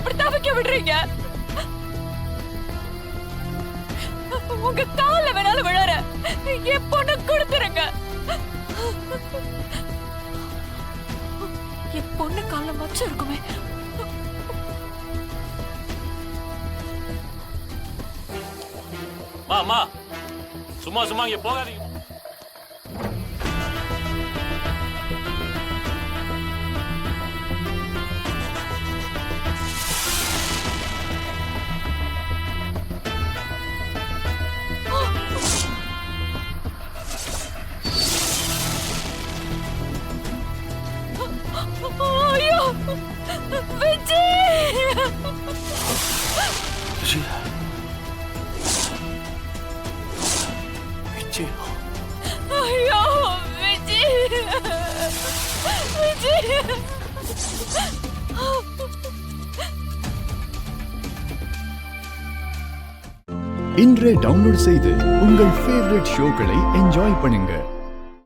இப்படி தவிக்க விடுறீங்க? உங்க கால வேணாலும் விழற, என் பொண்ணு கொடுத்துருங்க. என் பொண்ணு கால மச்சம் இருக்குமே. அம்மா சும்மா சும்மா இங்க போகாதீங்க. ஐயோ விஜய்! ஐயோ விஜய்! விஜய்! இன்றே டவுன்லோட் செய்து உங்கள் ஃபேவரட் ஷோக்களை என்ஜாய் பண்ணுங்க.